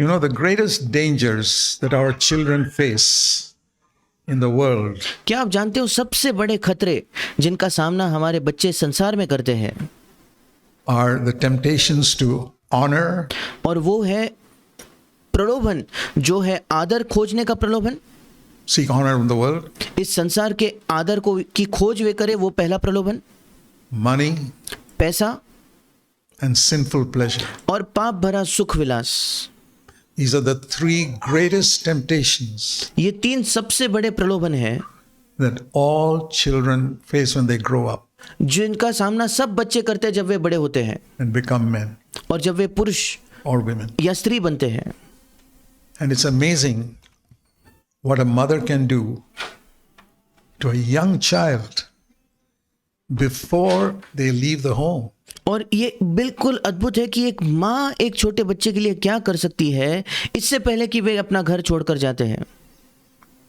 You know, the greatest dangers that our children face in the world क्या आप जानते हो सबसे बड़े खतरे जिनका सामना हमारे बच्चे संसार में करते हैं, are the temptations to honor, और वो है प्रलोभन, जो है आदर खोजने का प्रलोभन। seek honor in the world, इस संसार के आदर को की खोज वे करे, वो पहला प्रलोभन। money, पैसा and sinful pleasure. और पाप भरा सुख विलास, These are the three greatest temptations ये तीन सबसे बड़े प्रलोभन हैं that all children face when they grow up जिनका सामना सब बच्चे करते हैं जब वे बड़े होते हैं and become men और जब वे पुरुष or women. या स्त्री बनते हैं। And it's amazing what a mother can do to a young child before they leave the home. और ये बिल्कुल अद्भुत है कि एक माँ एक छोटे बच्चे के लिए क्या कर सकती है इससे पहले कि वे अपना घर छोड़कर जाते हैं।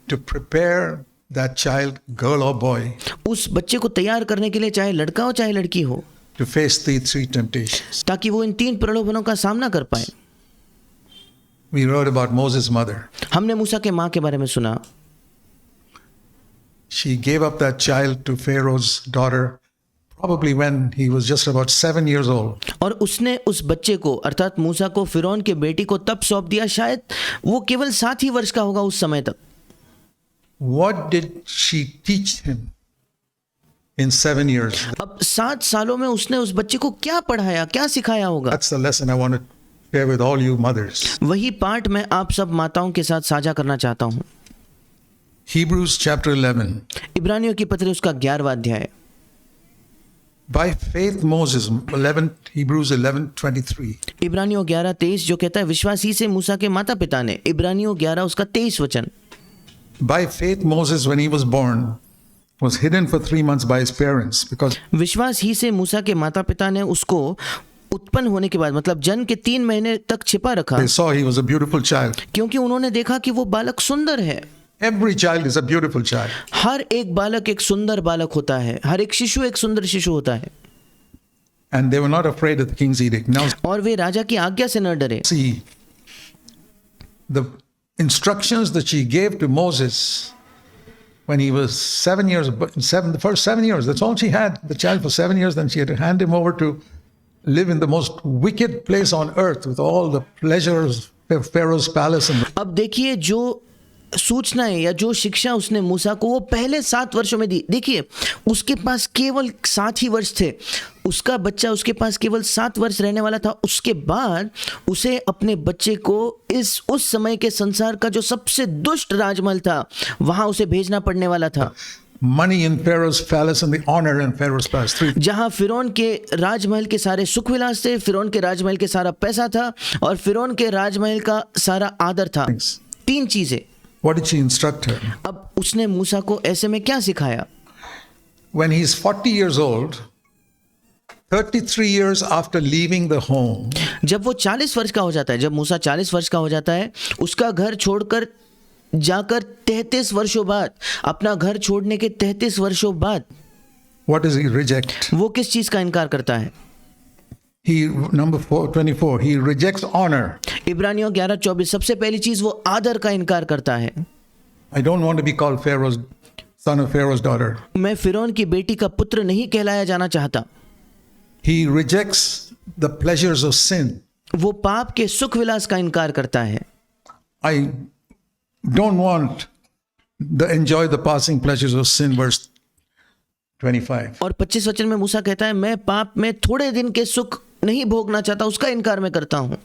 To prepare that child, girl or boy, उस बच्चे को तैयार करने के लिए, चाहे लड़का हो चाहे लड़की हो, to face the three temptations. ताकि वो इन तीन प्रलोभनों का सामना कर पाए। We wrote about Moses' mother. हमने मूसा के माँ के बारे में सुना। She gave up that child to Pharaoh's daughter probably when he was just about 7 years old. और उसने उस बच्चे को अर्थात मूसा को फिरौन के बेटी को तब सौंप दिया, शायद वो केवल 7 ही वर्ष का होगा उस समय तक। What did she teach him in 7 years? अब 7 सालों में उसने उस बच्चे को क्या पढ़ाया, क्या सिखाया होगा? That's the lesson I want to share with all you mothers. वही पाठ मैं आप सब माताओं के साथ साझा करना चाहता हूँ। Hebrews chapter 11. इब्रानियों की पत्री उसका 11वां अध्याय। By faith Moses, Hebrews 11:23. इब्रानियों 11:23 जो कहता है विश्वास ही से मूसा के माता पिता ने, इब्रानियों 11 उसका 23 वचन। By faith Moses, when he was born, was hidden for 3 months by his parents because विश्वास ही से मूसा के माता पिता ने उसको उत्पन्न होने के बाद मतलब जन्म के 3 महीने तक छिपा रखा, they saw he was a beautiful child. क्योंकि उन्होंने देखा कि वो बालक सुंदर है। Every child is a beautiful child. हर एक बालक एक सुंदर बालक होता है, हर एक शिशु एक सुंदर शिशु होता है। And they were not afraid of the king's edict. Now और वे राजा की आज्ञा से न डरे। see the instructions that she gave to Moses when he was 7 years, the first 7 years, that's all she had, the child for 7 years, then she had to hand him over to live in the most wicked place on earth with all the pleasures of Pharaoh's palace. And अब देखिए जो सूचनाएं या जो शिक्षा उसने मूसा को वो पहले 7 वर्षों में दी। देखिए उसके पास केवल 7 ही वर्ष थे, उसका बच्चा उसके पास केवल 7 वर्ष रहने वाला था। उसके बाद उसे अपने बच्चे को उस समय के संसार का जो सबसे दुष्ट राजमहल था वहां उसे भेजना पड़ने वाला था। money in Pharaoh's palace and the honor in Pharaoh's palace. 3 जहां फिरौन के राजमहल के सारे सुख विलास थे, फिरौन के राजमहल के सारा पैसा था और फिरौन के राजमहल का सारा आदर था। things. 3 चीजें। What did she instruct her? अब उसने मूसा को ऐसे में क्या सिखाया? When he's 40 years old, 33 years after leaving the home, जब वो 40 वर्ष का हो जाता है, जब मूसा 40 वर्ष का हो जाता है, उसका घर छोड़कर जाकर 33 वर्षों बाद, अपना घर छोड़ने के 33 वर्षों बाद what does he reject? वो किस चीज का इनकार करता है? Number 24, he rejects honor. इब्रानियों 11:24 सबसे पहली चीज वो आदर का इनकार करता है। I don't want to be called Pharaoh's son of Pharaoh's daughter. मैं फिरौन की बेटी का पुत्र नहीं कहलाया जाना चाहता। He rejects the pleasures of sin. वो पाप के सुख विलास का इनकार करता है। I don't want to enjoy the passing pleasures of sin, verse 25. और 25 वचन में मूसा कहता है मैं पाप में थोड़े दिन के सुख नहीं भोगना चाहता, उसका इनकार मैं करता हूं।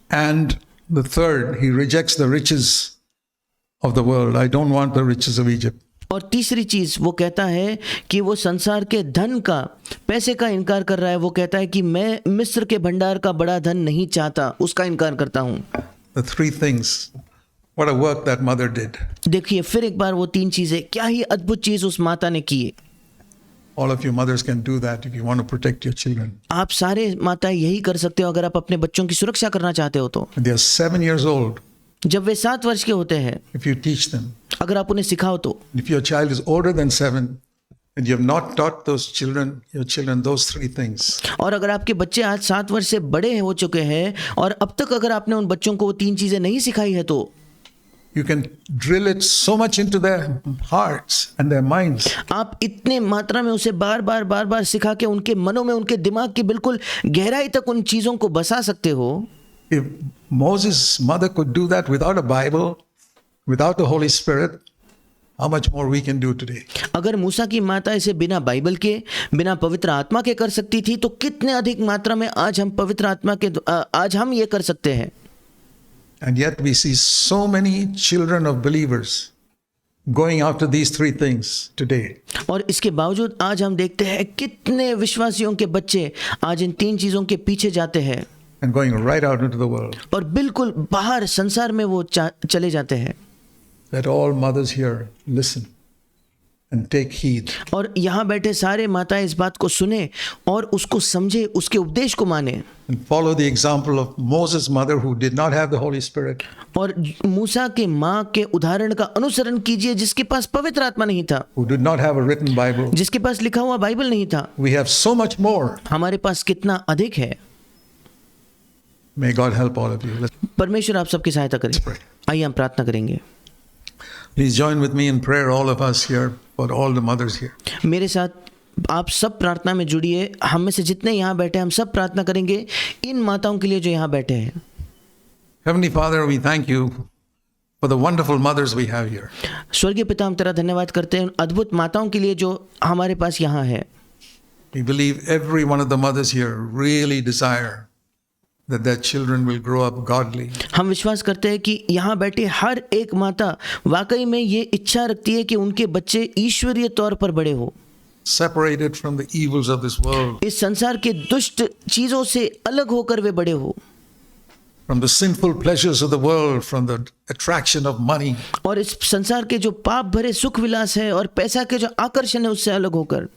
And the third, he rejects the riches of the world. I don't want the riches of Egypt. और तीसरी चीज वो कहता है कि वो संसार के धन का, पैसे का इनकार कर रहा है। वो कहता है कि मैं मिस्र के भंडार का बड़ा धन नहीं चाहता, उसका इनकार करता हूं। The 3 things. What a work that mother did. देखिए फिर एक बार वो 3 चीजें, क्या ही अद्भुत चीज उस माता ने की है। All of you mothers can do that if you want to protect your children. आप सारे माताएं यही कर सकते हो अगर आप अपने बच्चों की सुरक्षा करना चाहते हो तो। When they are 7 years old, जब वे 7 वर्ष के होते हैं, if you teach them, अगर आप उन्हें सिखाओ तो, if your child is older than 7, and you have not taught your children those three things, और अगर आपके बच्चे आज 7 वर्ष से बड़े हो चुके हैं और अब तक अगर आपने उन बच्चों को वो 3 चीजें नहीं सिखाई है, तो you can drill it so much into their hearts and their minds. आप इतने मात्रा में उसे बार बार सिखा के उनके मनों में, उनके दिमाग की बिल्कुल गहराई तक उन चीजों को बसा सकते हो। If Moses' mother could do that without a Bible, without the Holy Spirit, how much more we can do today? अगर मूसा की माता इसे बिना बाइबल के, बिना पवित्र आत्मा के कर सकती थी, तो कितने अधिक मात्रा में आज हम पवित्र आत्मा के आज हम ये कर सकते हैं। And yet we see so many children of believers going after these three things today. और इसके बावजूद आज हम देखते हैं कितने विश्वासियों के बच्चे आज इन 3 चीजों के पीछे जाते हैं And going right out into the world. और बिल्कुल बाहर संसार में वो चले जाते हैं। Let all mothers here listen and take heed. और यहाँ बैठे सारे माताएं इस बात को सुने और उसको समझे, उसके उपदेश को माने And follow the example of Moses' mother who did not have the Holy Spirit. और मूसा के माँ के उदाहरण का अनुसरण कीजिए, जिसके पास पवित्र आत्मा नहीं था, Who did not have a written Bible. जिसके पास लिखा हुआ बाइबल नहीं था। We have so much more. हमारे पास कितना अधिक है। May God help all of you. Let's परमेश्वर आप सबकी सहायता करें। pray. आइए हम प्रार्थना करेंगे। Please join with me in prayer, all of us here, for all the mothers here. मेरे साथ आप सब प्रार्थना में जुड़िए। हम में से जितने यहाँ बैठे हैं, हम सब प्रार्थना करेंगे इन माताओं के लिए जो यहाँ बैठे हैं। Heavenly Father, we thank you for the wonderful mothers we have here. स्वर्गीय पिता, हम तेरा धन्यवाद करते हैं उन अद्भुत माताओं के लिए जो हमारे पास यहाँ है। We believe every one of the mothers here really desire that their children will grow up godly. हम विश्वास करते हैं कि यहाँ बैठे हर एक माता वाकई में ये इच्छा रखती है कि उनके बच्चे ईश्वरीय तौर पर बड़े हो, Separated from the evils of this world, इस संसार के दुष्ट चीजों से अलग होकर वे बड़े हो, from the sinful pleasures of the world, from the attraction of money, और इस संसार के जो पाप भरे सुख विलास है और पैसा के जो आकर्षण है उससे अलग होकर,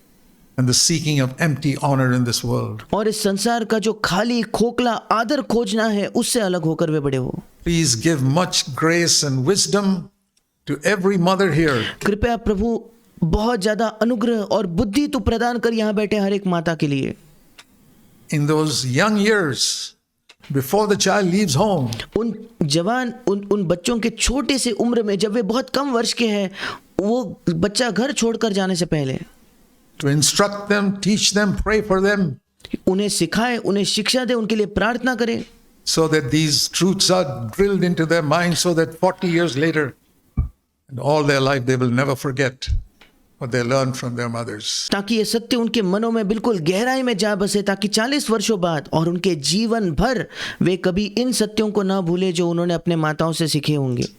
and the seeking of empty honor in this world. और इस संसार का जो खाली खोखला आदर खोजना है उससे अलग होकर वे बड़े हो। Please give much grace and wisdom to every mother here कृपया प्रभु बहुत ज्यादा अनुग्रह और बुद्धि तू प्रदान कर यहाँ बैठे हर एक माता के लिए। in those young years before the child leaves home. उन जवान उन बच्चों के छोटे से उम्र में, जब वे बहुत कम वर्ष के हैं, वो बच्चा घर छोड़कर जाने से पहले To instruct them, teach them, pray for them, उन्हें सिखाए, उन्हें शिक्षा दे, उनके लिए प्रार्थना करे, so that these truths are drilled into their minds, so that 40 years later, and all their life, they will never forget what they learned from their mothers. ताकि ये सत्य उनके मनों में बिल्कुल गहराई में जा बसे, ताकि 40 वर्षों बाद और उनके जीवन भर वे कभी इन सत्यों को ना भूले जो उन्होंने अपने माताओं से सीखे होंगे।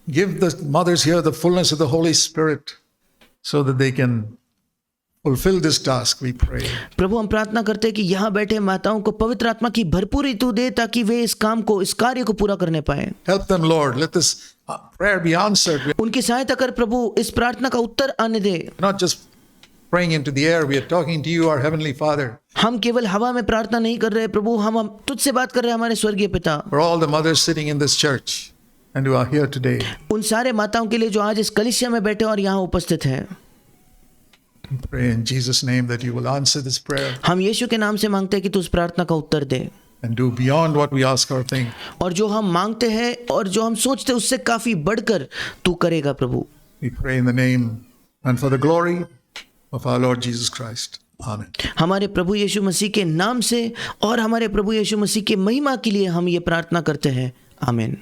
Give the mothers here the fullness of the Holy Spirit, so that they can fulfill this task, we pray. प्रभु, हम प्रार्थना करते हैं कि यहाँ बैठे माताओं को पवित्र आत्मा की भरपूरी तू दे, ताकि वे इस काम को, इस कार्य को पूरा करने पाए। Help them, Lord. Let this prayer be answered. We're उनकी सहायता कर प्रभु, इस प्रार्थना का उत्तर आने दे। not just praying into the air, we are talking to you, our Heavenly Father. हम केवल हवा में प्रार्थना नहीं कर रहे प्रभु, हम तुझसे बात कर रहे हैं हमारे स्वर्गीय पिता। For all the mothers sitting in this church and who are here today, उन सारे माताओं के लिए जो आज इस कलीसिया में बैठे और यहाँ उपस्थित हैं, we pray in Jesus' name that you will answer this prayer हम यीशु के नाम से मांगते हैं कि तू उस प्रार्थना का उत्तर दे, and do beyond what we ask or think. और जो हम मांगते हैं और जो हम सोचते हैं उससे काफी बढ़कर तू करेगा प्रभु। We pray in the name and for the glory of our Lord Jesus Christ. Amen. हमारे प्रभु यीशु मसीह के नाम से और हमारे प्रभु यीशु मसीह के महिमा के लिए हम ये प्रार्थना करते हैं। आमीन।